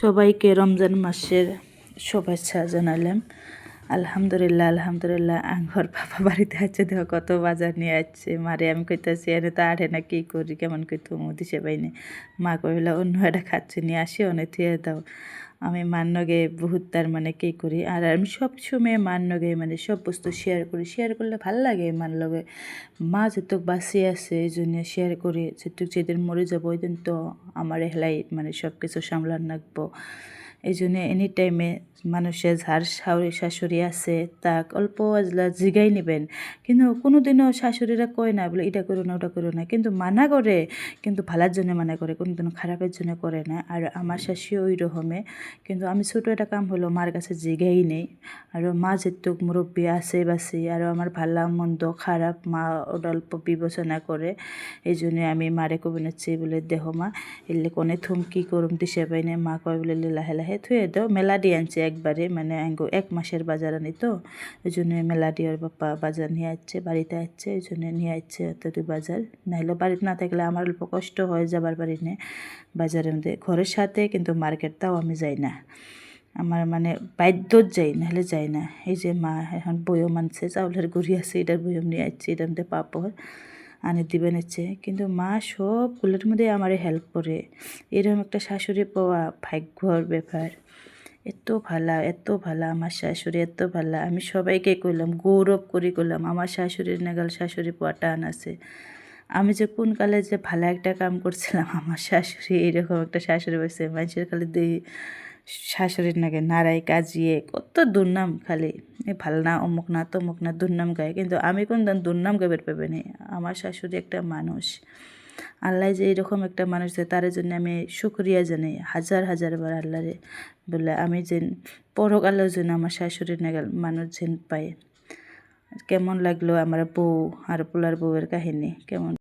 সবাইকে রমজান মাসের শুভেচ্ছা জানালাম। আলহামদুলিল্লাহ আলহামদুলিল্লাহ আঙ্গর বাবা বাড়িতে আছে, দেখো কত বাজার নিয়ে আসছে। মারে আমি কইতাছি এনে তো আরে না কি করি, কেমন কই তুমি দিছে বাইনে। মা কইলা অন্য একটা খাচ্ছে নিয়ে আসি, অনেক থুয়ে দাও। আমি মান্নগে বহুত তার মানে কি করি, আর আমি সব সময় মান্নগে মানে সব বস্তু শেয়ার করি। শেয়ার করলে ভাল লাগে মার লগে। মা যেটুক বাঁচি আছে এই জন্য শেয়ার করি। যেদিন মরে যাবো ওই দিন তো আমার হেলাই মানে সব কিছু সামলান রাখবো। এই জন্য এনি টাইমে মানুষের যার শাশুড়ি আছে তাক অল্প আজলা জিগাই নেবেন, কিন্তু কোনোদিনও শাশুড়িরা কয় না বলে এটা করো না ওটা করো না, কিন্তু মানা করে, কিন্তু ভালার জন্য মানা করে, কোনোদিনও খারাপের জন্য করে না। আর আমার শাশুড়ি ওই রকমে, কিন্তু আমি ছোটো একটা কাম হলো মার কাছে জিগাই নেই। আর মা যেটুক মুরব্বী আছে বাসি, আর আমার ভালা মন্দ খারাপ মা ওটা অল্প বিবেচনা করে। এই জন্য আমি মারে কবি নাচ্ছি বলে দেহ মা এলে কোনে থুম কি করুম দিশে পাইনে। মা কয় বলে লাহে লাহে থুয়ে দাও। মেলাডি আনছে একবারে, মানে এক মাসের বাজার আনি তো, ওই জন্য মেলাডি ওর বাপ্পা বাজার নিয়ে আসছে, বাড়িতে আসছে, ওই জন্য নিয়ে আসছে অতটি বাজার। নাহলে বাড়িতে না থাকলে আমার অল্প কষ্ট হয় যাবার বাড়ি নিয়ে বাজারের মধ্যে ঘরের সাথে, কিন্তু মার্কেট তাও আমি যাই না, আমার মানে বাধ্যত যাই, নাহলে যাই না। এই যে মা এখন বয়ম আনছে, চাউলের গুড়ি আছে, এটার বয়ম নিয়ে আসছে, এটার মধ্যে পাপড় আনি দিবেন হচ্ছে, কিন্তু মা সবগুলোর মধ্যে আমার হেল্প করে। এরকম একটা শাশুড়ি পাওয়া ভাগ্যর ব্যাপার। এত ভালা আমার শাশুড়ি, এত ভালা। আমি সবাইকে কইলাম, গৌরব করি করলাম আমার শাশুড়ির নাগাল শাশুড়ি পাওয়া টান আছে। আমি যে কোন কালে যে ভালো একটা কাম করছিলাম, আমার শাশুড়ি এরকম একটা শাশুড়ি পাইছে। মানুষের খালি দেই শাশুড়ির নাকি নাড়াই কাজিয়ে কত দুর্নাম, খালি ভাল না অমুক না তমুক না দুর্নাম গায়, কিন্তু আমি কোন দিন দুর্নাম গাবের পাবে নি। আমার শাশুড়ি একটা মানুষ, আল্লাহ যে এরকম একটা মানুষ দেয় তার জন্য আমি শুক্রিয়া জানাই হাজার হাজার বার আল্লাহরে। বলে আমি যেন পরকালেও যেন আমার শাশুড়ির নাগাল মানুষ যেন পাই। কেমন লাগলো আমার বউ আর পোলার বউয়ের কাহিনী কেমন।